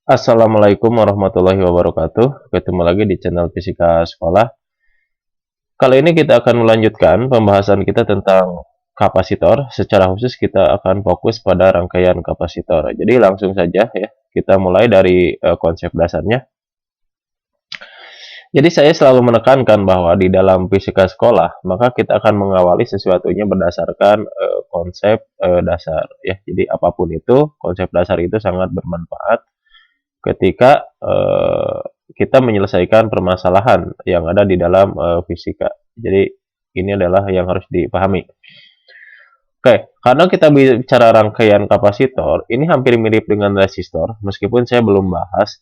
Assalamualaikum warahmatullahi wabarakatuh. Ketemu lagi di channel Fisika Sekolah. Kali ini kita akan melanjutkan pembahasan kita tentang kapasitor. Secara khusus kita akan fokus pada rangkaian kapasitor. Jadi langsung saja ya, kita mulai dari konsep dasarnya. Jadi saya selalu menekankan bahwa di dalam fisika sekolah, maka kita akan mengawali sesuatunya berdasarkan konsep dasar ya. Jadi apapun itu, konsep dasar itu sangat bermanfaat ketika kita menyelesaikan permasalahan yang ada di dalam fisika. Jadi ini adalah yang harus dipahami. Oke, karena kita bicara rangkaian kapasitor, ini hampir mirip dengan resistor, meskipun saya belum bahas.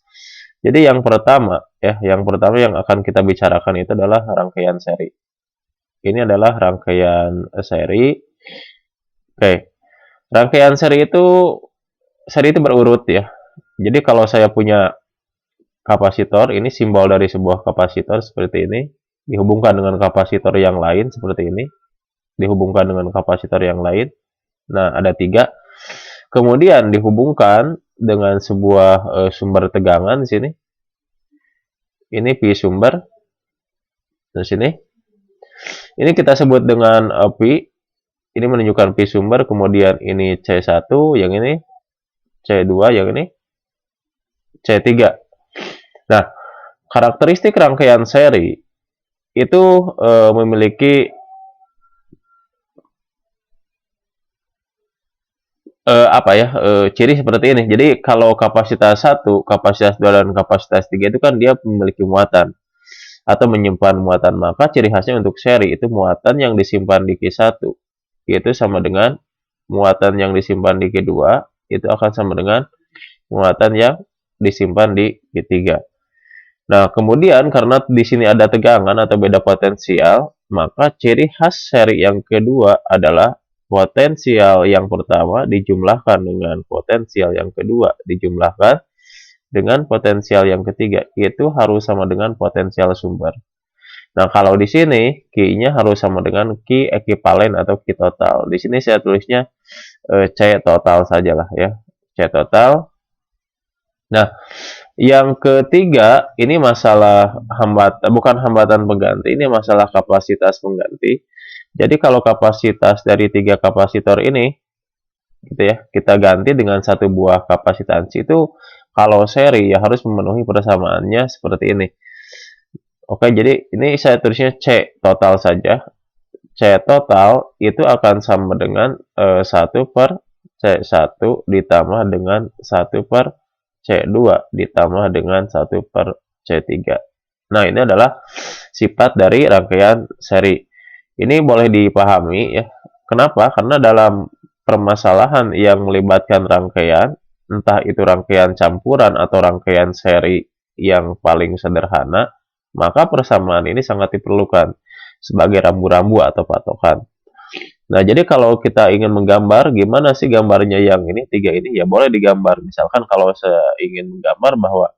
Jadi yang pertama yang akan kita bicarakan itu adalah rangkaian seri. Ini adalah rangkaian seri. Oke, rangkaian seri itu berurut ya. Jadi kalau saya punya kapasitor, ini simbol dari sebuah kapasitor seperti ini, dihubungkan dengan kapasitor yang lain seperti ini, dihubungkan dengan kapasitor yang lain. Nah, ada tiga. Kemudian dihubungkan dengan sebuah sumber tegangan di sini. Ini pi sumber. Di sini. Ini kita sebut dengan pi. Ini menunjukkan pi sumber. Kemudian ini C1, yang ini C2, yang ini C3. Nah, karakteristik rangkaian seri itu memiliki ciri seperti ini. Jadi kalau kapasitas 1, kapasitas 2 dan kapasitas 3 itu kan dia memiliki muatan atau menyimpan muatan. Maka ciri khasnya untuk seri itu muatan yang disimpan di Q1 itu sama dengan muatan yang disimpan di Q2 itu akan sama dengan muatan yang disimpan di Q3. Nah, kemudian karena di sini ada tegangan atau beda potensial, maka ciri khas seri yang kedua adalah potensial yang pertama dijumlahkan dengan potensial yang kedua dijumlahkan dengan potensial yang ketiga. Itu harus sama dengan potensial sumber. Nah, kalau di sini Q-nya harus sama dengan Q ekivalen atau Q total. Di sini saya tulisnya C total sajalah ya. C total. Nah, yang ketiga, ini masalah bukan hambatan pengganti, ini masalah kapasitas pengganti. Jadi kalau kapasitas dari tiga kapasitor ini, gitu ya, kita ganti dengan satu buah kapasitansi itu, kalau seri ya harus memenuhi persamaannya seperti ini. Oke, jadi ini saya tulisnya C total saja. C total itu akan sama dengan 1 per C1 ditambah dengan 1 per C2 ditambah dengan 1 per C3. Nah, ini adalah sifat dari rangkaian seri. Ini boleh dipahami ya. Kenapa? Karena dalam permasalahan yang melibatkan rangkaian, entah itu rangkaian campuran atau rangkaian seri yang paling sederhana, maka persamaan ini sangat diperlukan sebagai rambu-rambu atau patokan. Nah, jadi kalau kita ingin menggambar, gimana sih gambarnya yang ini, tiga ini? Ya boleh digambar. Misalkan kalau saya ingin menggambar bahwa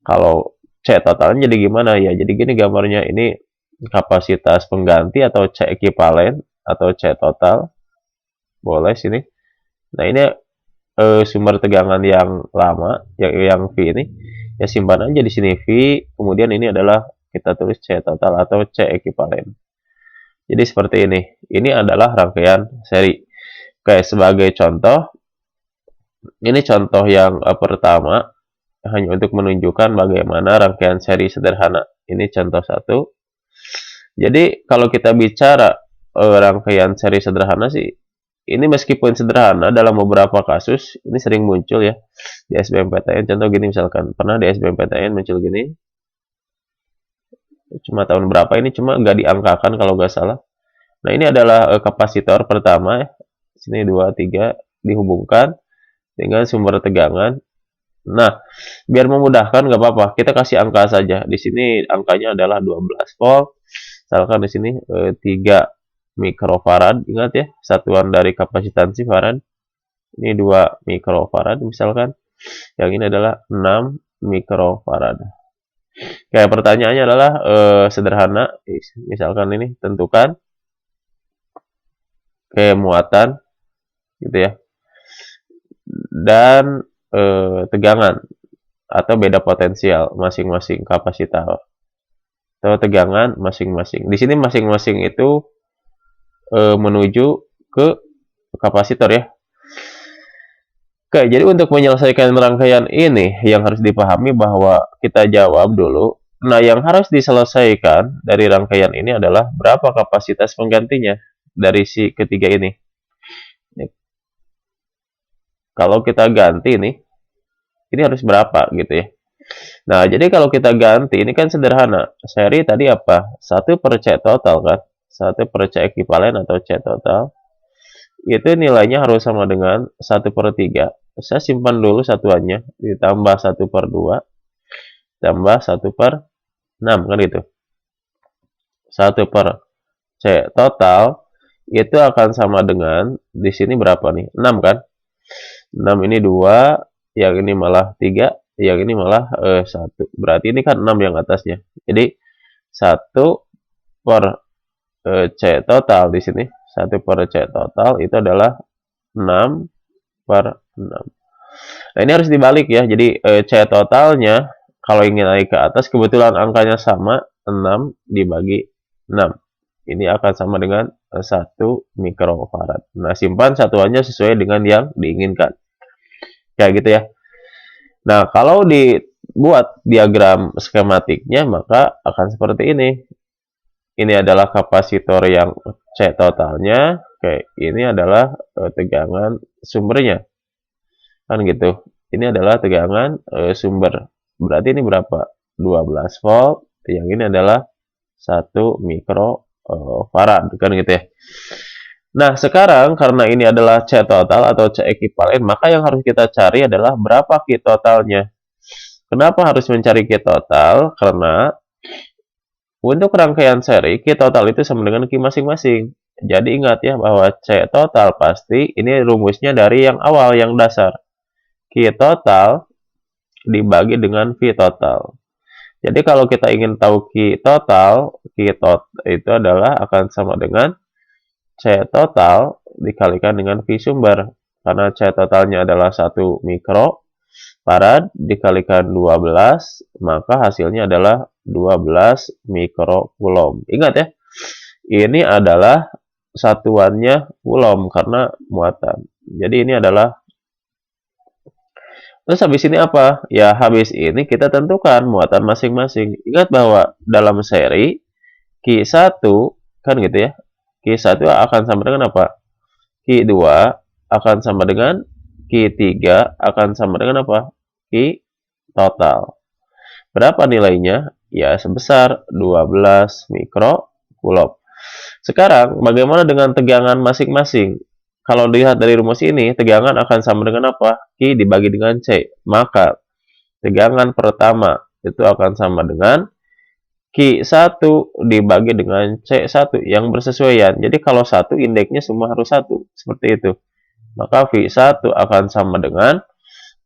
kalau C totalnya jadi gimana ya? Jadi gini gambarnya, ini kapasitas pengganti atau C ekivalen atau C total. Boleh sini. Nah, ini sumber tegangan yang lama, yang V ini. Ya simpan aja di sini V, kemudian ini adalah kita tulis C total atau C ekivalen. Jadi seperti ini. Ini adalah rangkaian seri. Oke, sebagai contoh, ini contoh yang pertama, hanya untuk menunjukkan bagaimana rangkaian seri sederhana. Ini contoh satu. Jadi kalau kita bicara rangkaian seri sederhana sih, ini meskipun sederhana dalam beberapa kasus, ini sering muncul ya di SBMPTN. Contoh gini misalkan, pernah di SBMPTN muncul gini, cuma tahun berapa ini, cuma nggak diangkakan kalau nggak salah. Nah, ini adalah kapasitor pertama ya. Sini 2, 3 dihubungkan dengan sumber tegangan. Nah, biar memudahkan nggak apa-apa, kita kasih angka saja. Di sini angkanya adalah 12 volt. Misalkan di sini 3 mikrofarad. Ingat ya, satuan dari kapasitansi farad. Ini 2 mikrofarad misalkan. Yang ini adalah 6 mikrofarad. Kayak pertanyaannya adalah sederhana. Misalkan ini tentukan muatan gitu ya, dan tegangan. atau beda potensial masing-masing kapasitor atau tegangan masing-masing. Di sini masing-masing itu menuju ke kapasitor ya. Oke, jadi untuk menyelesaikan rangkaian ini yang harus dipahami bahwa kita jawab dulu. Nah, yang harus diselesaikan dari rangkaian ini adalah berapa kapasitas penggantinya dari si ketiga ini. Nih, kalau kita ganti nih, ini harus berapa gitu ya. Nah, jadi kalau kita ganti, ini kan sederhana. Seri tadi apa? 1 per C total kan? 1 per C ekivalen atau C total. Itu nilainya harus sama dengan 1 per 3. Saya simpan dulu satuannya. Ditambah 1 per 2. Tambah 1 per 6 kan gitu. 1 per C total itu akan sama dengan, di sini berapa nih? 6 kan? 6 ini 2, yang ini malah 3, yang ini malah 1. Berarti ini kan 6 yang atasnya. Jadi 1 per C total di sini. 1 per C total itu adalah 6 per 6. Nah, ini harus dibalik ya. Jadi C totalnya kalau ingin naik ke atas, kebetulan angkanya sama, 6 dibagi 6. Ini akan sama dengan 1 mikrofarad. Nah, simpan satuannya sesuai dengan yang diinginkan. Kayak gitu ya. Nah, kalau dibuat diagram skematiknya, maka akan seperti ini. Ini adalah kapasitor yang C totalnya. Oke, ini adalah tegangan sumbernya. Kan gitu. Ini adalah tegangan sumber. Berarti ini berapa? 12 volt. Yang ini adalah 1 mikrofarad. Kan gitu ya. Nah, sekarang karena ini adalah C total atau C ekivalen, maka yang harus kita cari adalah berapa Q totalnya. Kenapa harus mencari Q total? Karena untuk rangkaian seri, Q total itu sama dengan Q masing-masing. Jadi ingat ya bahwa C total pasti ini rumusnya dari yang awal, yang dasar. Q total dibagi dengan V total. Jadi kalau kita ingin tahu Q total itu adalah akan sama dengan C total dikalikan dengan V sumber. Karena C totalnya adalah 1 mikrofarad dikalikan 12, maka hasilnya adalah 12 mikrocoulomb. Ingat ya, ini adalah satuannya coulomb karena muatan. Jadi ini adalah, terus habis ini apa? Ya, habis ini kita tentukan muatan masing-masing. Ingat bahwa dalam seri Q1 kan gitu ya. Q1 akan sama dengan apa? Q2 akan sama dengan Q3 akan sama dengan apa? Q total. Berapa nilainya? Ya, sebesar 12 mikrocoulomb. Sekarang, bagaimana dengan tegangan masing-masing? Kalau dilihat dari rumus ini, tegangan akan sama dengan apa? Q dibagi dengan C. Maka, tegangan pertama itu akan sama dengan Q1 dibagi dengan C1 yang bersesuaian. Jadi, kalau 1 indeksnya semua harus 1. Seperti itu. Maka V1 akan sama dengan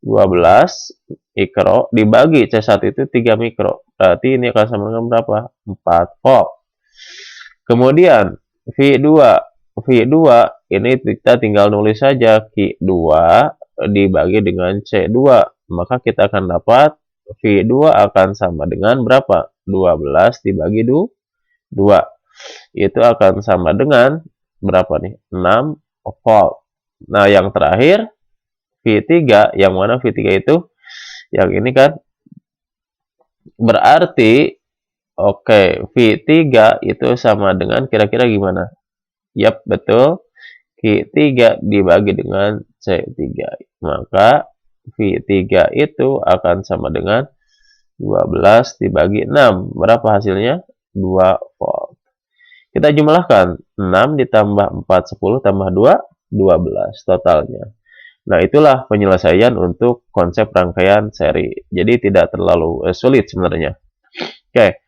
12 mikro dibagi C1 itu 3 mikro. Berarti ini akan sama dengan berapa? 4 volt. Kemudian V2 ini kita tinggal nulis saja Q2 dibagi dengan C2. Maka kita akan dapat V2 akan sama dengan berapa? 12 dibagi 2. Itu akan sama dengan berapa nih? 6 volt. Nah, yang terakhir V3, yang mana V3 itu? Yang ini kan berarti oke, V3 itu sama dengan kira-kira gimana? Yap, betul. Q3 dibagi dengan C3. Maka V3 itu akan sama dengan 12 dibagi 6. Berapa hasilnya? 2 volt. Kita jumlahkan. 6 ditambah 4, 10 tambah 2, 12 totalnya. Nah, itulah penyelesaian untuk konsep rangkaian seri. Jadi tidak terlalu sulit sebenarnya. Oke,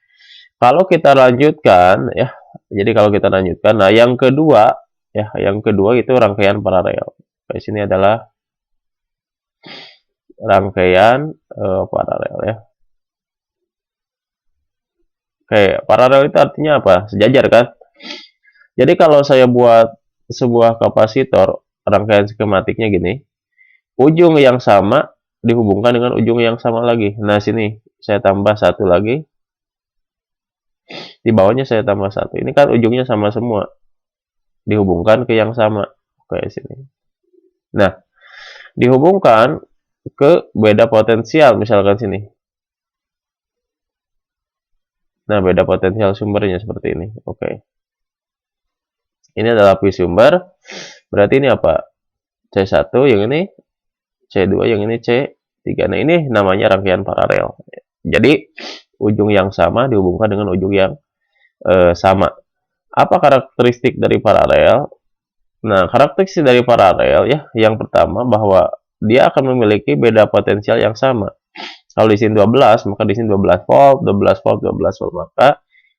kalau kita lanjutkan ya. Jadi kalau kita lanjutkan, nah yang kedua itu rangkaian paralel. Di sini adalah rangkaian paralel ya. Oke, paralel itu artinya apa? Sejajar kan? Jadi kalau saya buat sebuah kapasitor, rangkaian skematiknya gini, ujung yang sama dihubungkan dengan ujung yang sama lagi. Nah, sini saya tambah satu lagi, di bawahnya saya tambah satu. Ini kan ujungnya sama semua, dihubungkan ke yang sama, kayak sini. Nah, dihubungkan ke beda potensial, misalkan sini. Nah, beda potensial sumbernya seperti ini. Oke. Ini adalah V sumber. Berarti ini apa? C1, yang ini C2, yang ini C3. Nah, ini namanya rangkaian paralel. Jadi, ujung yang sama dihubungkan dengan ujung yang sama. Apa karakteristik dari paralel? Nah, karakteristik dari paralel ya, yang pertama bahwa dia akan memiliki beda potensial yang sama. Kalau di sini 12, maka di sini 12 volt, 12 volt, 12 volt. Maka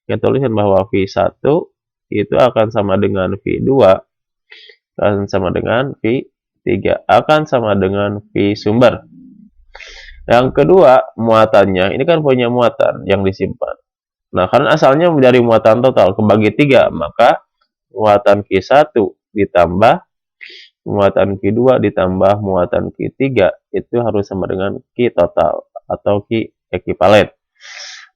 kita tuliskan bahwa V1 itu akan sama dengan V2, akan sama dengan V3, akan sama dengan V sumber. Yang kedua, muatannya. Ini kan punya muatan yang disimpan. Nah, karena asalnya dari muatan total kebagi 3, maka muatan Q1 ditambah muatan Q2 ditambah muatan Q3 itu harus sama dengan Q total atau Q ekivalen.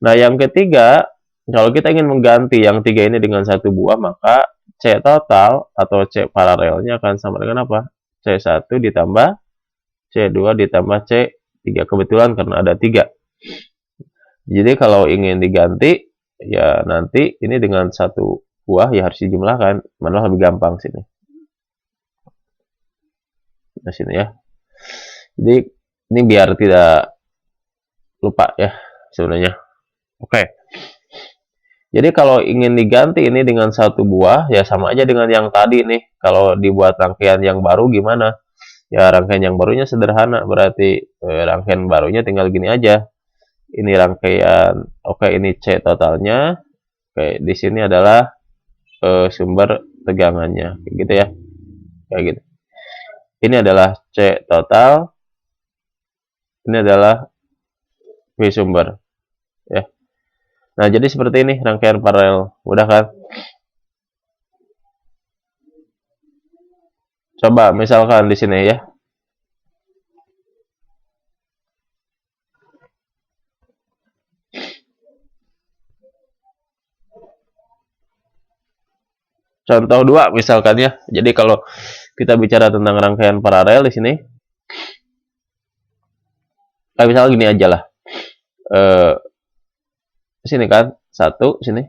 Nah, yang ketiga, kalau kita ingin mengganti yang 3 ini dengan satu buah, maka C total atau C paralelnya akan sama dengan apa? C1 ditambah C2 ditambah C3. Kebetulan karena ada 3. Jadi kalau ingin diganti, ya nanti ini dengan satu buah ya harus dijumlahkan. Mana lebih gampang sini. Nah, sini ya. Jadi ini biar tidak lupa ya sebenarnya. Oke. Jadi kalau ingin diganti ini dengan satu buah, ya sama aja dengan yang tadi nih. Kalau dibuat rangkaian yang baru gimana? Ya rangkaian yang barunya sederhana, berarti rangkaian barunya tinggal gini aja. Ini rangkaian, oke ini C totalnya. Oke, di sini adalah sumber tegangannya, gitu ya. Kayak gitu. Ini adalah C total. Ini adalah V sumber. Ya. Nah, jadi seperti ini rangkaian paralel. Mudah kan? Coba misalkan di sini ya. Contoh 2 misalkan ya. Jadi kalau kita bicara tentang rangkaian paralel di sini, misalnya gini aja lah. Sini kan, 1 sini.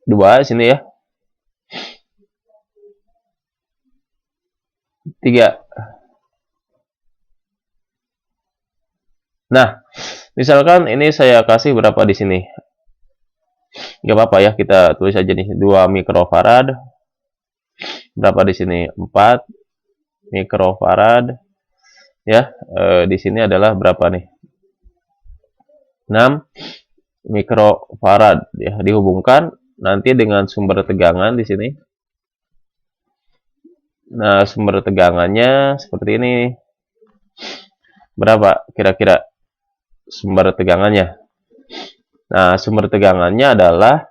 Dua sini ya. 3. Nah, misalkan ini saya kasih berapa di sini? Gak apa-apa ya, kita tulis aja nih 2 mikrofarad. Berapa di sini? 4 mikrofarad. Ya, di sini adalah berapa nih? 6 mikrofarad ya, dihubungkan nanti dengan sumber tegangan di sini. Nah, sumber tegangannya seperti ini. Berapa kira-kira sumber tegangannya? Nah, sumber tegangannya adalah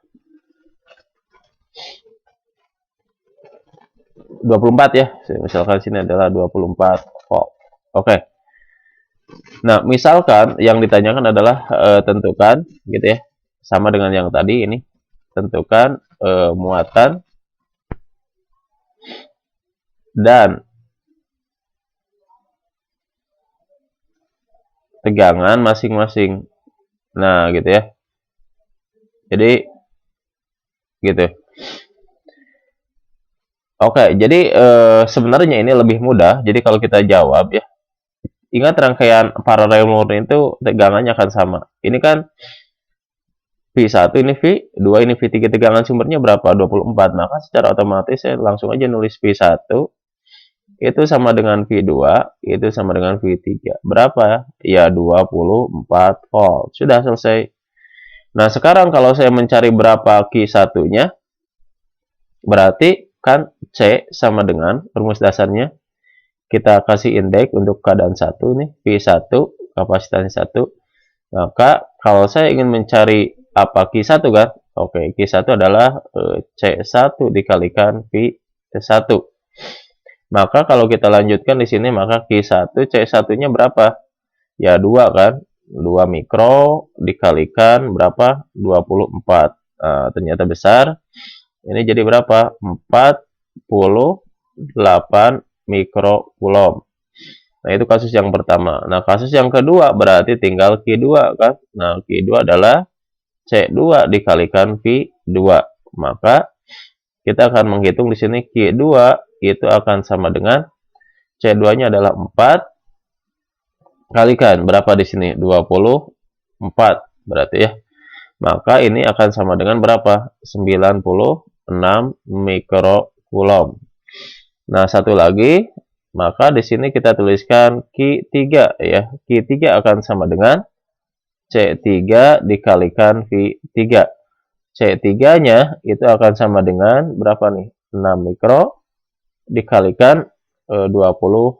24 ya. Misalkan sini adalah 24 volt. Oke. Nah, misalkan yang ditanyakan adalah tentukan gitu ya. Sama dengan yang tadi ini. Tentukan muatan dan tegangan masing-masing. Nah, gitu ya. Jadi gitu. Oke, jadi sebenarnya ini lebih mudah. Jadi kalau kita jawab ya, ingat rangkaian paralel murni itu tegangannya akan sama. Ini kan V1 ini V2 ini V3, tegangan sumbernya berapa? 24. Maka secara otomatis saya langsung aja nulis V1 itu sama dengan V2, itu sama dengan V3. Berapa? Ya 24 volt. Sudah selesai. Nah, sekarang kalau saya mencari berapa Q1-nya, berarti kan C sama dengan rumus dasarnya. Kita kasih indeks untuk keadaan 1 nih, V1, kapasitasnya 1. Maka kalau saya ingin mencari apa Q1 kan? Oke, Q1 adalah C1 dikalikan V1. C1. Maka kalau kita lanjutkan di sini, maka Q1, C1-nya berapa? Ya 2 kan? 2 mikro dikalikan berapa? 24. Nah, ternyata besar. Ini jadi berapa? 48 mikrocoulomb. Nah, itu kasus yang pertama. Nah, kasus yang kedua berarti tinggal Q2 kan? Nah, Q2 adalah C2 dikalikan V2. Maka kita akan menghitung di sini Q2 itu akan sama dengan C2-nya adalah 4 kalikan berapa di sini? 24 berarti ya. Maka ini akan sama dengan berapa? 96 mikrocoulomb. Nah, satu lagi, maka di sini kita tuliskan Q3 ya. Q3 akan sama dengan C3 dikalikan V3. C3-nya itu akan sama dengan berapa nih? 6 mikro dikalikan 24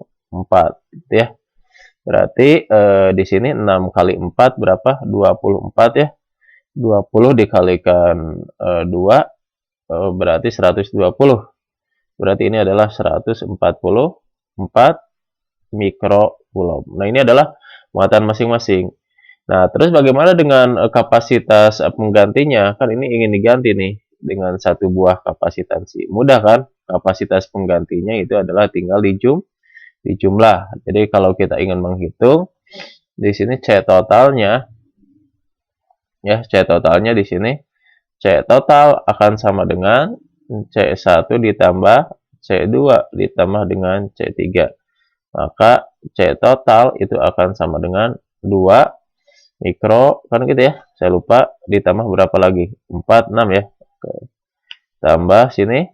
gitu ya. Berarti di sini 6 kali 4 berapa? 24 ya. 20 dikalikan 2 berarti 120. Berarti ini adalah 144 mikrocoulomb. Nah, ini adalah muatan masing-masing. Nah, terus bagaimana dengan kapasitas penggantinya? Kan ini ingin diganti nih dengan satu buah kapasitansi. Mudah kan? Kapasitas penggantinya itu adalah tinggal dijumlah. Jadi kalau kita ingin menghitung di sini C totalnya ya, C totalnya di sini C total akan sama dengan C1 ditambah C2 ditambah dengan C3. Maka C total itu akan sama dengan 2 mikro, kan gitu ya. Saya lupa, ditambah berapa lagi? 4, 6 ya. Oke. Tambah sini,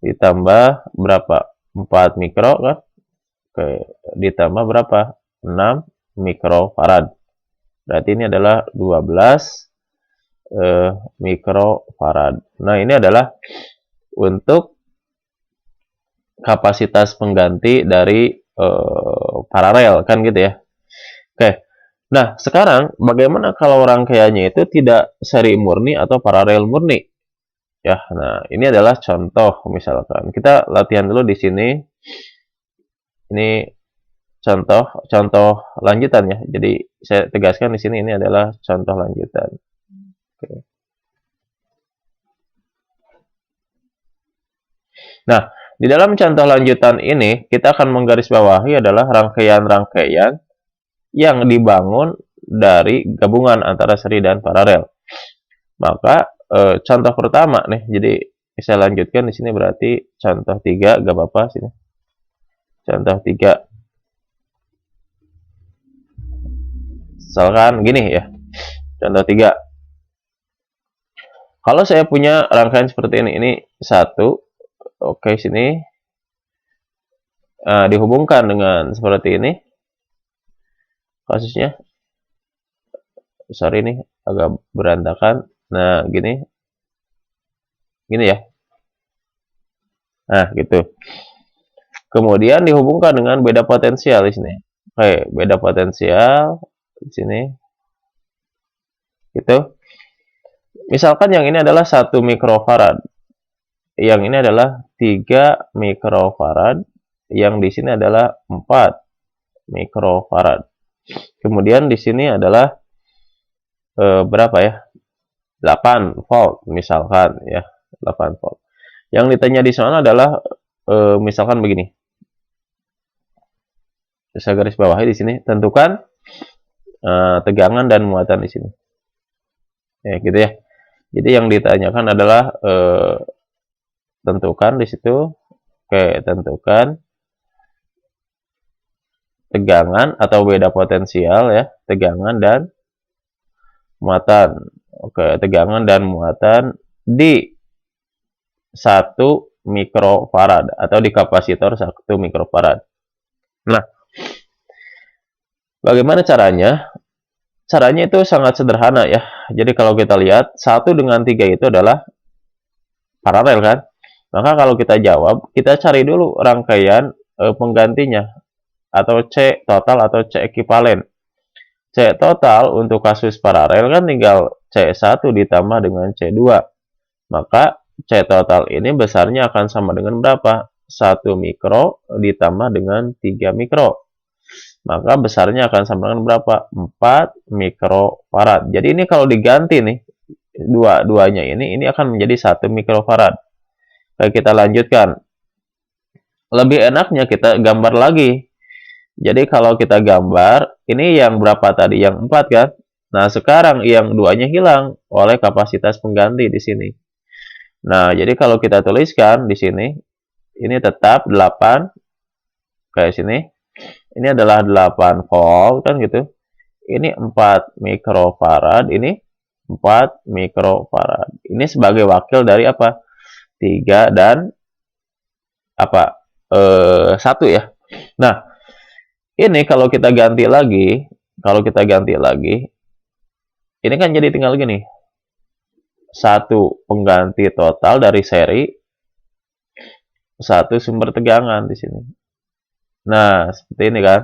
ditambah berapa? 4 mikro kan? Oke. Ditambah berapa? 6 mikrofarad. Berarti ini adalah 12 mikrofarad. Nah, ini adalah untuk kapasitas pengganti dari paralel kan gitu ya. Oke. Nah, sekarang bagaimana kalau rangkaiannya itu tidak seri murni atau paralel murni? Ya, nah ini adalah contoh misalkan. Kita latihan dulu di sini. Ini contoh lanjutan ya. Jadi saya tegaskan di sini ini adalah contoh lanjutan. Oke. Nah, di dalam contoh lanjutan ini kita akan menggarisbawahi adalah rangkaian-rangkaian yang dibangun dari gabungan antara seri dan paralel. Maka contoh pertama nih, jadi saya lanjutkan di sini berarti contoh 3, gak apa-apa sini. Contoh 3. Misalkan gini ya. Contoh 3. Kalau saya punya rangkaian seperti ini 1, oke sini dihubungkan dengan seperti ini. Kasusnya sorry nih agak berantakan. Nah, gini ya. Nah, gitu. Kemudian dihubungkan dengan beda potensial di sini. Oke, beda potensial di sini. Gitu. Misalkan yang ini adalah 1 mikrofarad. Yang ini adalah 3 mikrofarad. Yang di sini adalah 4 mikrofarad. Kemudian di sini adalah berapa ya? 8 volt misalkan ya, 8 volt. Yang ditanya di sana adalah misalkan begini. Saya garis bawahi di sini, tentukan tegangan dan muatan di sini. Ya, gitu ya. Jadi yang ditanyakan adalah tentukan di situ. Oke, tentukan tegangan atau beda potensial ya, tegangan dan muatan. Oke, tegangan dan muatan di 1 mikrofarad atau di kapasitor 1 mikrofarad. Nah, bagaimana caranya? Caranya itu sangat sederhana ya. Jadi kalau kita lihat 1 dengan 3 itu adalah paralel kan? Maka kalau kita jawab, kita cari dulu rangkaian penggantinya atau C total atau C ekivalen. C total untuk kasus paralel kan tinggal C1 ditambah dengan C2. Maka C total ini besarnya akan sama dengan berapa? 1 mikro ditambah dengan 3 mikro. Maka besarnya akan sama dengan berapa? 4 mikrofarad. Jadi ini kalau diganti nih, dua-duanya ini akan menjadi 1 mikrofarad. Oke, kita lanjutkan. Lebih enaknya kita gambar lagi. Jadi kalau kita gambar, ini yang berapa tadi? Yang 4 kan? Nah, sekarang yang duanya hilang oleh kapasitas pengganti di sini. Nah, jadi kalau kita tuliskan di sini, ini tetap 8, kayak sini. Ini adalah 8 volt, kan gitu. Ini 4 mikrofarad, ini 4 mikrofarad. Ini sebagai wakil dari apa? 3 dan apa? 1 ya. Nah, ini kalau kita ganti lagi, ini kan jadi tinggal gini. Satu pengganti total dari seri, satu sumber tegangan di sini. Nah, seperti ini kan.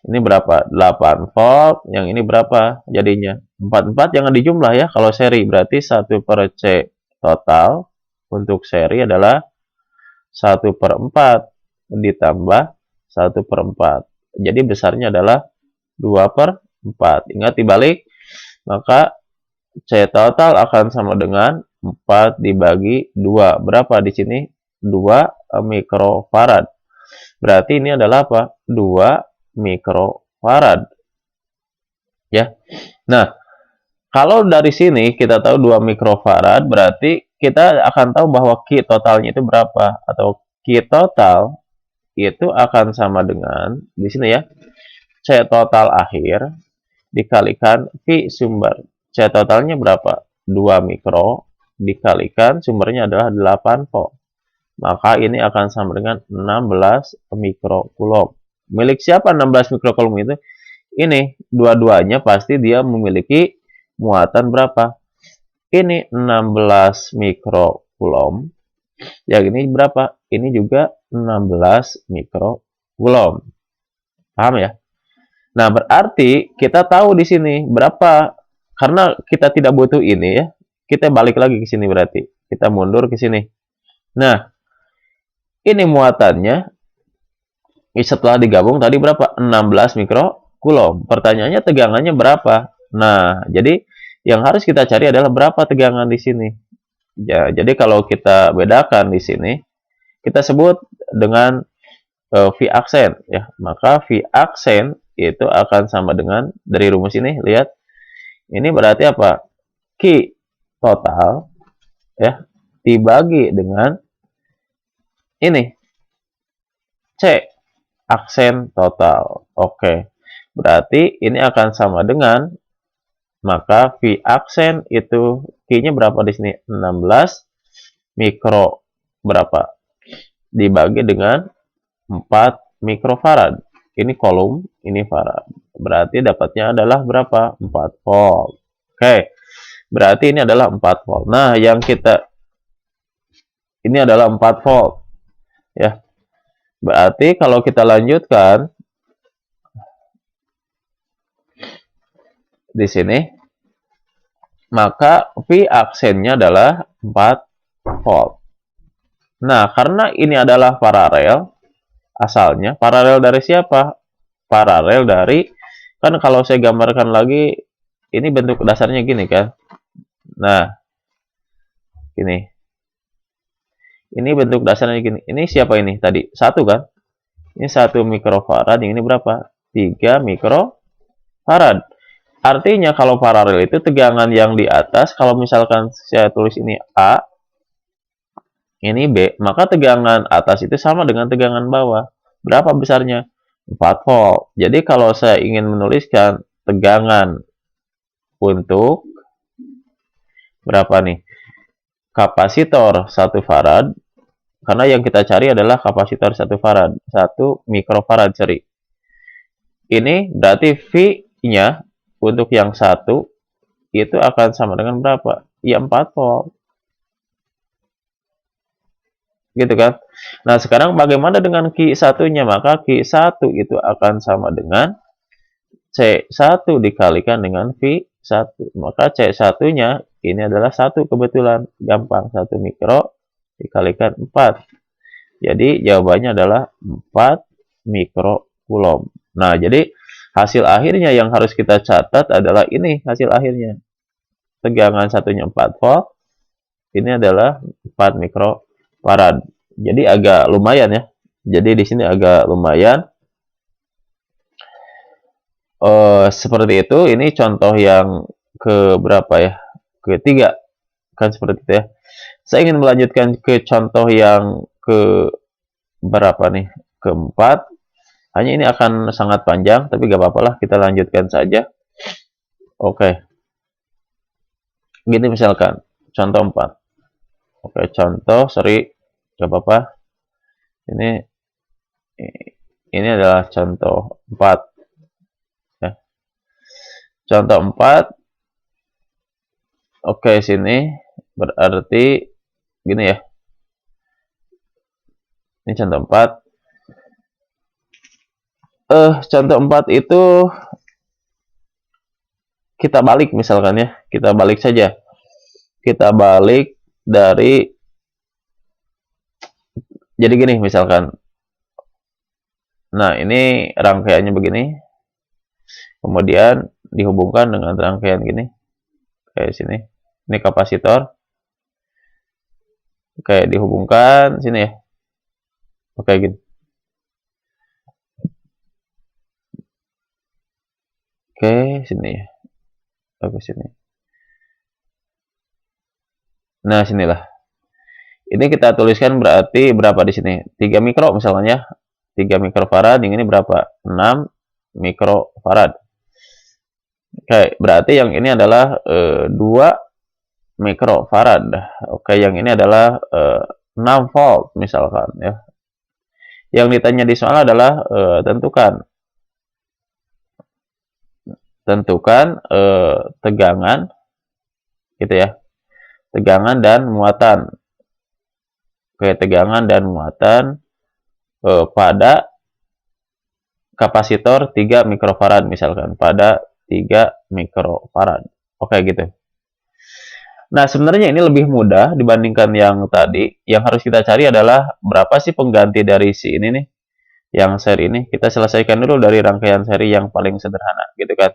Ini berapa? 8 volt, yang ini berapa jadinya? 44 jangan dijumlah ya, kalau seri berarti 1 per C total untuk seri adalah 1 per 4 ditambah 1 per 4. Jadi besarnya adalah 2 per 4. Ingat dibalik, maka C total akan sama dengan 4 dibagi 2. Berapa di sini? 2 mikrofarad. Berarti ini adalah apa? 2 mikrofarad. Ya. Nah, kalau dari sini kita tahu 2 mikrofarad, berarti kita akan tahu bahwa Q totalnya itu berapa, atau Q total itu akan sama dengan di sini ya. C total akhir dikalikan V sumber. C totalnya berapa? 2 mikro dikalikan sumbernya adalah 8 volt. Maka ini akan sama dengan 16 mikrocoulomb. Milik siapa 16 mikrocoulomb itu? Ini dua-duanya pasti dia memiliki muatan berapa? Ini 16 mikrocoulomb. Yang ini berapa? Ini juga 16 mikrocoulomb. Paham ya? Nah, berarti kita tahu di sini berapa. Karena kita tidak butuh ini ya. Kita balik lagi ke sini berarti. Kita mundur ke sini. Nah, ini muatannya setelah digabung tadi berapa? 16 mikrocoulomb. Pertanyaannya tegangannya berapa? Nah, jadi yang harus kita cari adalah berapa tegangan di sini. Ya, jadi kalau kita bedakan di sini, kita sebut dengan V aksen ya. Maka V aksen itu akan sama dengan dari rumus ini, lihat. Ini berarti apa? Q total ya dibagi dengan ini C aksen total. Oke. Berarti ini akan sama dengan, maka V aksen itu Q-nya berapa di sini? 16 mikro berapa? Dibagi dengan 4 mikrofarad. Ini coulomb, ini farad. Berarti dapatnya adalah berapa? 4 volt. Oke. Berarti ini adalah 4 volt. Nah, yang kita ini adalah 4 volt. Ya. Berarti kalau kita lanjutkan di sini, maka V aksennya adalah 4 volt. Nah, karena ini adalah paralel, asalnya paralel dari siapa? Paralel dari, kan kalau saya gambarkan lagi, ini bentuk dasarnya gini kan. Nah, gini. Ini bentuk dasarnya gini. Ini siapa ini tadi? 1 kan? Ini 1 mikrofarad, yang ini berapa? 3 mikrofarad. Artinya kalau paralel itu tegangan yang di atas, kalau misalkan saya tulis ini A, ini B, maka tegangan atas itu sama dengan tegangan bawah. Berapa besarnya? 4 volt. Jadi kalau saya ingin menuliskan tegangan untuk berapa nih? Kapasitor 1 farad, karena yang kita cari adalah kapasitor 1 farad, 1 mikrofarad seri. Ini berarti V-nya untuk yang 1 itu akan sama dengan berapa? Ya 4 volt. Gitu kan? Nah, sekarang bagaimana dengan Q1-nya? Maka Q1 itu akan sama dengan C1 dikalikan dengan V1. Maka C1-nya Ini adalah 1 kebetulan. Gampang, 1 mikro dikalikan 4. Jadi jawabannya adalah 4 mikrocoulomb. Nah, jadi hasil akhirnya yang harus kita catat adalah ini hasil akhirnya. Tegangan satunya 4 volt. Ini adalah 4 mikrofarad. Jadi agak lumayan ya. Jadi di sini agak lumayan. Seperti itu. Ini contoh yang ke berapa ya? Ketiga. Kan seperti itu ya. Saya ingin melanjutkan ke contoh yang ke berapa nih? Keempat. Hanya ini akan sangat panjang, tapi gak apa-apa lah. Kita lanjutkan saja. Oke. Gini misalkan. Contoh 4. Oke, contoh, sorry. Gak apa-apa. Ini adalah contoh 4. Ya. Contoh 4. Oke, sini berarti gini ya. Ini contoh 4. Contoh 4 itu kita balik misalkan ya. Kita balik saja. Kita balik dari, jadi gini misalkan. Nah, ini rangkaiannya begini. Kemudian dihubungkan dengan rangkaian gini. Kayak sini. Ini kapasitor. Oke, dihubungkan sini ya. Oke, gini. Oke, sini ya. Oke, sini. Nah, sinilah. Ini kita tuliskan berarti berapa di sini? 3 mikro misalnya. 3 mikrofarad, yang ini berapa? 6 mikrofarad. Oke, berarti yang ini adalah 2 mikrofarad. Oke, yang ini adalah 6 volt misalkan ya. Yang ditanya di soal adalah tentukan tegangan gitu ya. Tegangan dan muatan. Oke, tegangan dan muatan pada kapasitor 3 mikrofarad misalkan, pada 3 mikrofarad. Oke, gitu. Nah, sebenarnya ini lebih mudah dibandingkan yang tadi. Yang harus kita cari adalah berapa sih pengganti dari si ini nih, yang seri ini. Kita selesaikan dulu dari rangkaian seri yang paling sederhana, gitu kan.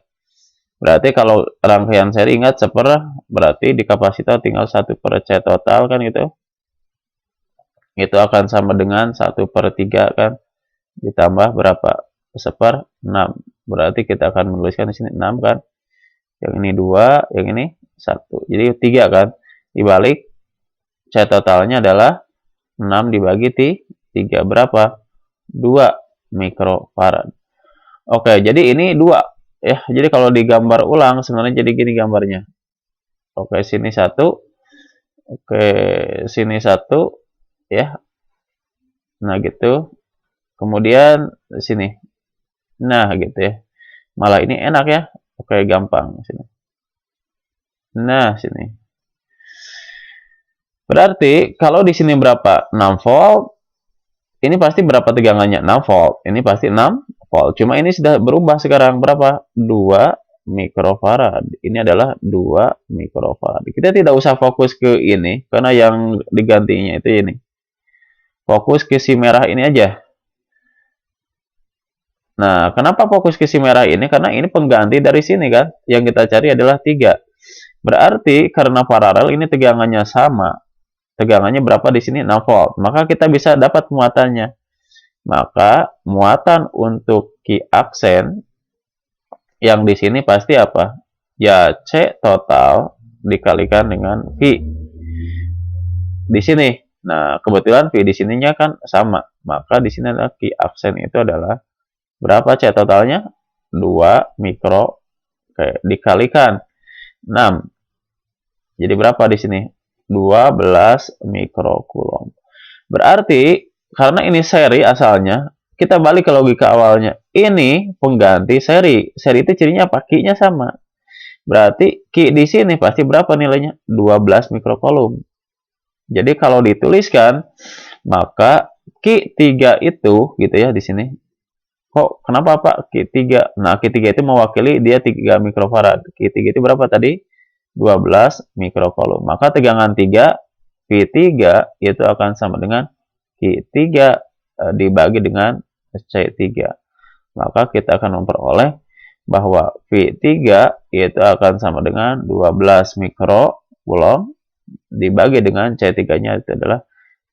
Berarti kalau rangkaian seri, ingat berarti di kapasitor tinggal 1/C total kan gitu. Itu akan sama dengan 1/3 kan. Ditambah berapa? 1/6. Berarti kita akan menuliskan di sini 6 kan. Yang ini 2, yang ini 1. Jadi 3 kan. Dibalik, C totalnya adalah 6 dibagi 3. Berapa? 2 mikrofarad. Oke, jadi ini 2. Ya, jadi kalau digambar ulang sebenarnya jadi gini gambarnya. Oke, sini 1. Oke, sini 1 ya. Nah, gitu. Kemudian sini. Nah, gitu ya. Malah ini enak ya. Oke, gampang sini. Nah, sini. Berarti kalau di sini berapa? 6 volt. Ini pasti berapa tegangannya? 6 volt. Ini pasti 6 volt. Cuma ini sudah berubah sekarang berapa? 2 mikrofarad. Ini adalah 2 mikrofarad. Kita tidak usah fokus ke ini karena yang digantinya itu ini. Fokus ke si merah ini aja. Nah, kenapa fokus ke si merah ini? Karena ini pengganti dari sini kan. Yang kita cari adalah 3. Berarti karena paralel ini tegangannya sama. Tegangannya berapa di sini? 6 volt. Maka kita bisa dapat muatannya. Maka muatan untuk Q aksen yang di sini pasti apa? Ya C total dikalikan dengan V di sini. Nah, kebetulan V di sininya kan sama. Maka di sini adalah Q aksen itu adalah berapa C totalnya? 2 mikro dikalikan 6. Jadi berapa di sini? 12 mikrocoulomb. Berarti karena ini seri asalnya, kita balik ke logika awalnya. Ini pengganti seri. Seri itu cirinya apa? Q-nya sama. Berarti Q di sini pasti berapa nilainya? 12 mikrocoulomb. Jadi kalau dituliskan, maka Q3 itu gitu ya di sini. Kok kenapa Pak Q3? Nah, Q3 itu mewakili dia 3 mikrofarad. Q3 itu berapa tadi? 12 mikrocoulomb. Maka tegangan 3 V3 itu akan sama dengan Q3 dibagi dengan C3. Maka kita akan memperoleh bahwa V3 itu akan sama dengan 12 mikrocoulomb dibagi dengan C3-nya itu adalah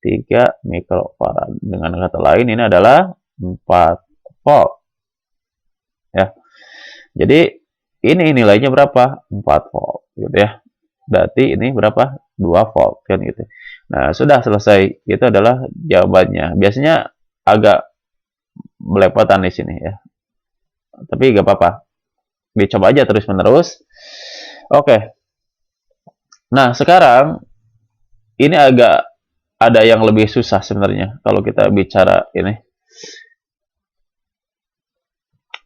3 mikrofarad. Dengan kata lain ini adalah 4 volt. Ya. Jadi ini nilainya berapa? 4 volt gitu ya. Berarti ini berapa? 2 volt kan gitu. Nah, sudah selesai. Itu adalah jawabannya. Biasanya agak belepotan di sini ya. Tapi gak apa-apa. Dicoba aja terus-menerus. Oke. Nah, sekarang ini agak ada yang lebih susah sebenarnya kalau kita bicara ini.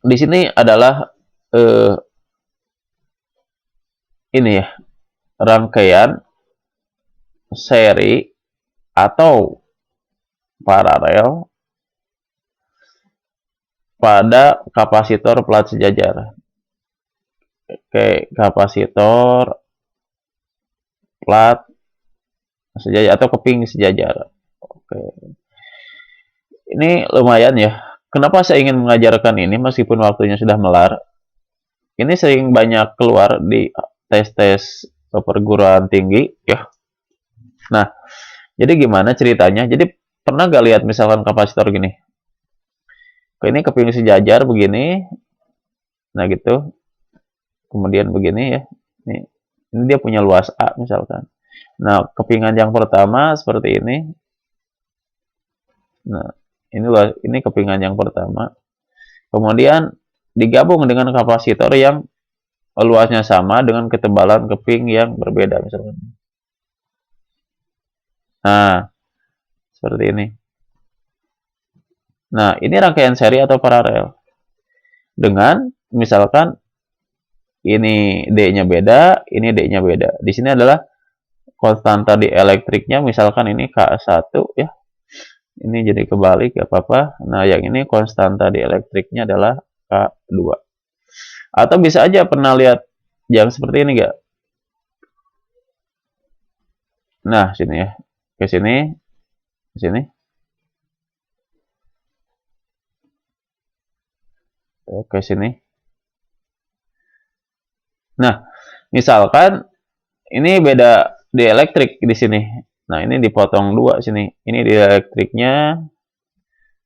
Di sini adalah ini ya, rangkaian seri atau paralel pada kapasitor plat sejajar. Oke, kapasitor plat sejajar atau keping sejajar. Oke. Ini lumayan ya. Kenapa saya ingin mengajarkan ini meskipun waktunya sudah melar? Ini sering banyak keluar di tes-tes perguruan tinggi ya. Nah, jadi gimana ceritanya? Jadi pernah gak lihat misalkan kapasitor gini? Ini keping sejajar begini. Nah gitu. Kemudian begini ya. Ini dia punya luas A misalkan. Nah, kepingan yang pertama seperti ini. Nah, ini kepingan yang pertama. Kemudian digabung dengan kapasitor yang luasnya sama dengan ketebalan keping yang berbeda misalkan. Nah, seperti ini. Nah, ini rangkaian seri atau paralel. Dengan misalkan ini D-nya beda, ini D-nya beda. Di sini adalah konstanta di elektriknya, misalkan ini K1 ya. Ini jadi kebalik, gak apa-apa. Nah, yang ini konstanta di elektriknya adalah K2. Atau bisa aja pernah lihat yang seperti ini gak? Nah, sini ya. Ke sini. Ke sini. Ke sini. Nah, misalkan ini beda di elektrik di sini. Nah, ini dipotong dua sini. Ini di elektriknya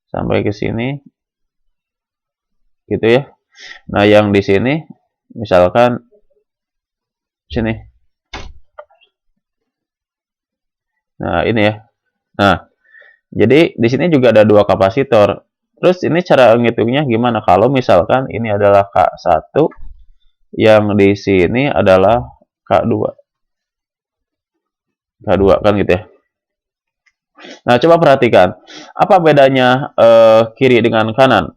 sampai ke sini. Gitu ya. Nah, yang di sini misalkan sini. Nah, ini ya. Nah, jadi di sini juga ada dua kapasitor. Terus ini cara ngitungnya gimana? Kalau misalkan ini adalah K1, yang di sini adalah K2. K2 kan gitu ya. Nah, coba perhatikan. Apa bedanya kiri dengan kanan?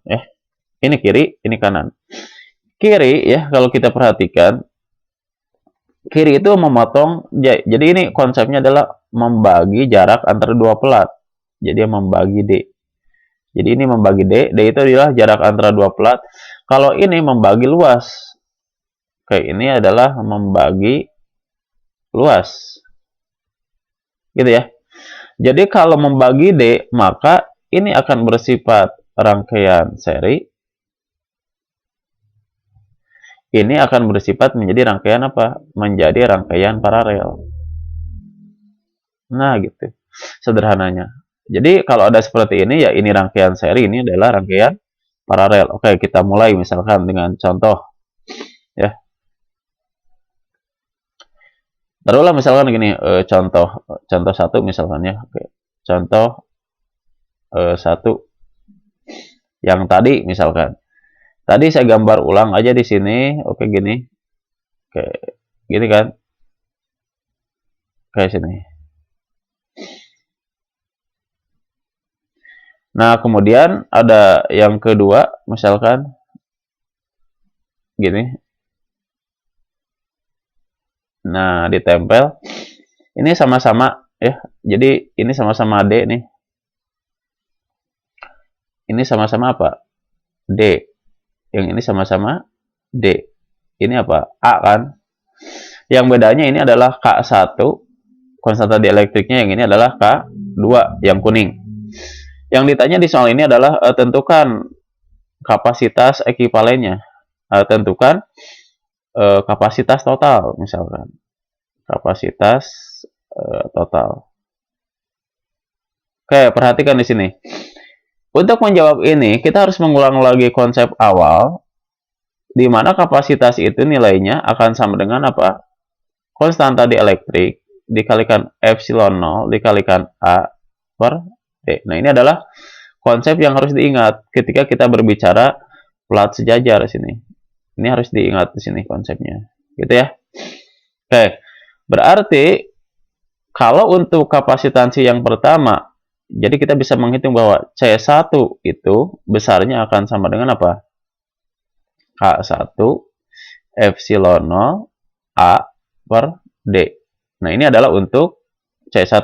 Ini kiri, ini kanan. Kiri ya, kalau kita perhatikan, kiri itu memotong. Jadi ini konsepnya adalah membagi jarak antara dua pelat. Jadi membagi D. Jadi ini membagi D. D itu adalah jarak antara dua pelat. Kalau ini membagi luas. Kayak ini adalah membagi luas. Gitu ya. Jadi kalau membagi D, maka ini akan bersifat rangkaian seri. Ini akan bersifat menjadi rangkaian apa? Menjadi rangkaian paralel. Nah, gitu. Sederhananya. Jadi kalau ada seperti ini, ya ini rangkaian seri, ini adalah rangkaian paralel. Oke, kita mulai misalkan dengan contoh. Ya. Taruhlah misalkan gini, contoh satu misalkan ya. Oke. Contoh satu yang tadi misalkan. Tadi saya gambar ulang aja di sini. Oke, gini. Oke, gini kan. Kayak sini. Nah, kemudian ada yang kedua, misalkan gini. Nah, ditempel. Ini sama-sama ya. Jadi ini sama-sama D nih. Ini sama-sama apa? D. Yang ini sama-sama D. Ini apa? A kan? Yang bedanya ini adalah K1, konstanta dielektriknya, yang ini adalah K2 yang kuning. Yang ditanya di soal ini adalah tentukan kapasitas ekuivalennya. Tentukan kapasitas total, misalkan. Kapasitas total. Oke, perhatikan di sini. Untuk menjawab ini, kita harus mengulang lagi konsep awal, di mana kapasitas itu nilainya akan sama dengan apa? Konstanta dielektrik dikalikan epsilon 0 dikalikan A per D. Nah, ini adalah konsep yang harus diingat ketika kita berbicara plat sejajar di sini. Ini harus diingat di sini konsepnya. Gitu ya. Oke. Berarti kalau untuk kapasitansi yang pertama, jadi kita bisa menghitung bahwa C1 itu besarnya akan sama dengan apa? K1 epsilon 0 A per D. Nah, ini adalah untuk C1.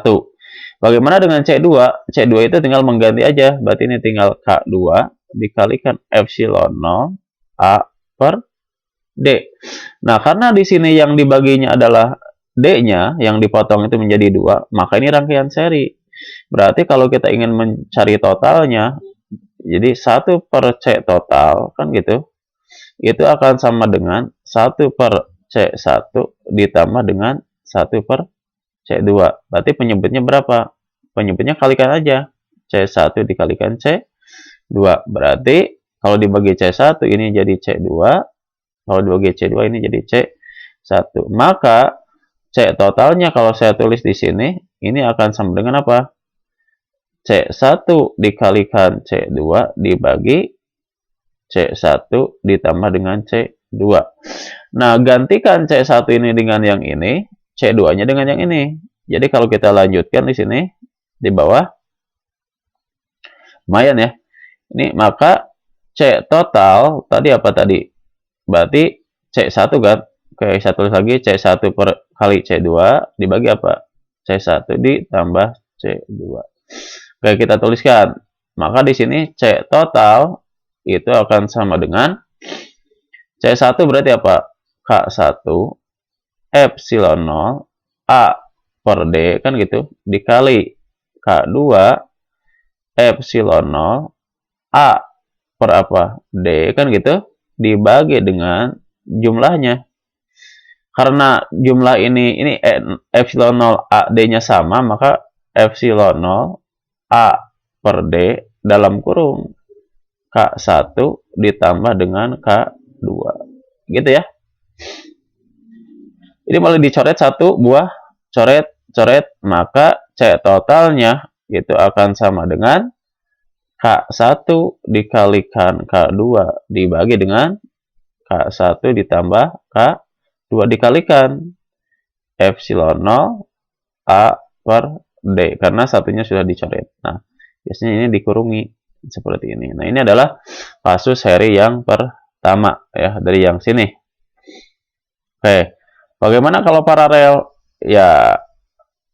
Bagaimana dengan C2? C2 itu tinggal mengganti aja. Berarti ini tinggal K2 dikalikan epsilon 0 A per D. Nah, karena di sini yang dibaginya adalah D-nya, yang dipotong itu menjadi 2, maka ini rangkaian seri. Berarti kalau kita ingin mencari totalnya, jadi 1 per C total, kan gitu, itu akan sama dengan 1 per C1 ditambah dengan 1 per C2. Berarti penyebutnya berapa? Penyebutnya kalikan aja. C1 dikalikan C2. Berarti kalau dibagi C1 ini jadi C2. Kalau dibagi C2 ini jadi C1. Maka C totalnya kalau saya tulis di sini, ini akan sama dengan apa? C1 dikalikan C2 dibagi C1 ditambah dengan C2. Nah, gantikan C1 ini dengan yang ini, C2-nya dengan yang ini. Jadi kalau kita lanjutkan di sini, di bawah, lumayan ya. Ini maka C total, tadi apa tadi? Berarti C1 kan? Oke, saya tulis lagi C1 per kali C2 dibagi apa? C1 ditambah C2. Oke, kita tuliskan. Maka di sini C total itu akan sama dengan C1 berarti apa? K1 epsilon 0 A per D, kan gitu, dikali K2 epsilon 0 A per apa? D, kan gitu, dibagi dengan jumlahnya. Karena jumlah ini epsilon 0 A D-nya sama, maka epsilon 0 A per D dalam kurung K1 ditambah dengan K2. Gitu ya. Ini boleh dicoret satu buah, coret, maka C totalnya itu akan sama dengan K1 dikalikan K2 dibagi dengan K1 ditambah K2 dikalikan epsilon 0 A per D, karena satunya sudah dicoret. Nah, biasanya ini dikurungi seperti ini. Nah, ini adalah kasus seri yang pertama ya, dari yang sini. Oke, bagaimana kalau paralel? Ya,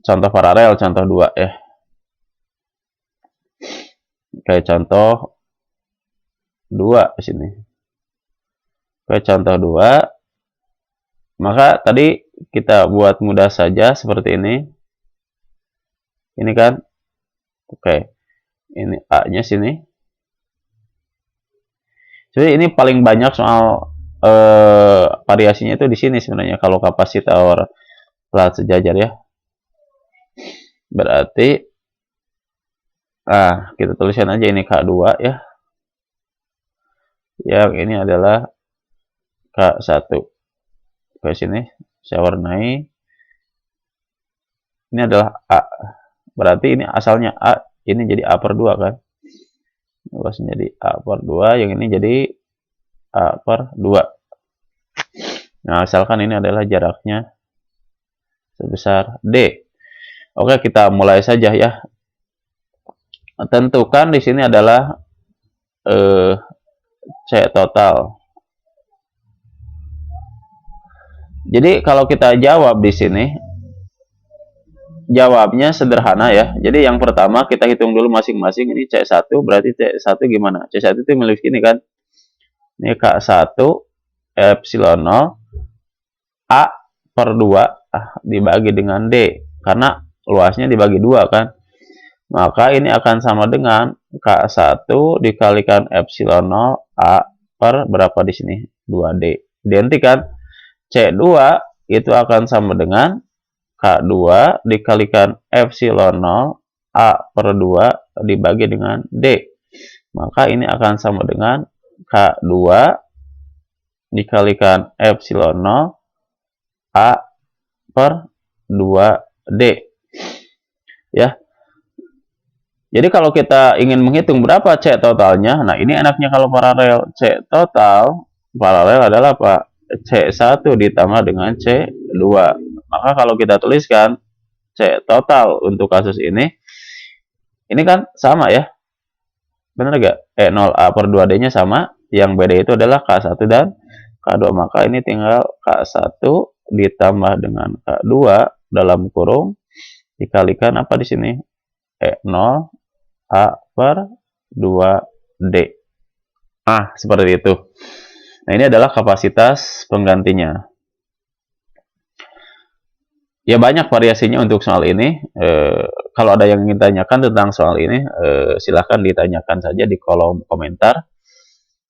contoh paralel, contoh 2 ya. Oke, contoh 2 di sini. Oke, contoh 2. Maka tadi kita buat mudah saja seperti ini. Ini kan. Oke. Ini A-nya sini. Jadi ini paling banyak soal variasinya itu di sini sebenarnya kalau kapasitor plat sejajar ya. Berarti kita tuliskan aja ini K2 ya. Yang ini adalah K1. Ke sini saya warnai. Ini adalah A. Berarti ini asalnya A, ini jadi A per 2 kan. Luasnya jadi A per 2, yang ini jadi A per 2. Nah, asalkan ini adalah jaraknya sebesar D. Oke, kita mulai saja ya. Tentukan di sini adalah C total. Jadi kalau kita jawab di sini, jawabnya sederhana ya. Jadi yang pertama kita hitung dulu masing-masing. Ini C1, berarti C1 gimana? C1 itu milik ini kan. Ini K1 epsilon 0 A per 2 dibagi dengan D, karena luasnya dibagi 2 kan. Maka ini akan sama dengan K1 dikalikan epsilon 0 A per berapa di sini? 2D. Identik kan? C2 itu akan sama dengan K2 dikalikan epsilon 0 A per 2 dibagi dengan D. Maka ini akan sama dengan K2 dikalikan epsilon 0 A per 2D. Ya. Jadi kalau kita ingin menghitung berapa C totalnya, nah ini enaknya kalau paralel. C total paralel adalah apa? C1 ditambah dengan C2. Maka kalau kita tuliskan C total untuk kasus ini kan sama ya. Benar nggak? 0A per 2D-nya sama. Yang beda itu adalah K1 dan K2. Maka ini tinggal K1 ditambah dengan K2 dalam kurung dikalikan apa di sini? 0 A per 2D. Seperti itu. Nah, ini adalah kapasitas penggantinya. Ya, banyak variasinya untuk soal ini. Kalau ada yang ingin tanyakan tentang soal ini, silahkan ditanyakan saja di kolom komentar.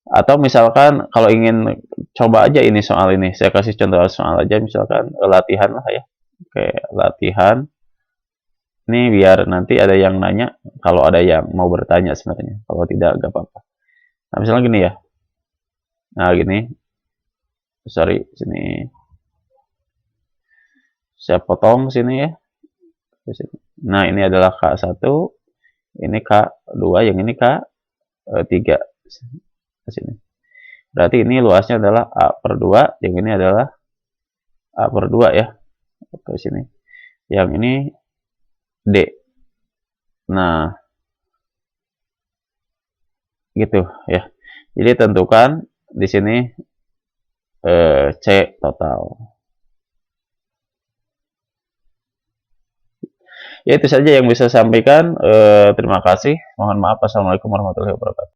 Atau misalkan kalau ingin coba aja ini soal ini, saya kasih contoh soal aja, misalkan latihan lah ya. Oke, latihan. Ini biar nanti ada yang nanya, kalau ada yang mau bertanya sebenarnya. Kalau tidak, gak apa-apa. Nah, misalnya gini ya. Nah, gini. Sorry, sini. Saya potong sini ya. Nah, ini adalah K1. Ini K2, yang ini K3. Sini. Berarti ini luasnya adalah A per 2. Yang ini adalah A per 2 ya. Ke sini. Yang ini D. Nah, gitu ya. Jadi tentukan di sini C total. Ya, itu saja yang bisa saya sampaikan. Terima kasih. Mohon maaf. Assalamualaikum warahmatullahi wabarakatuh.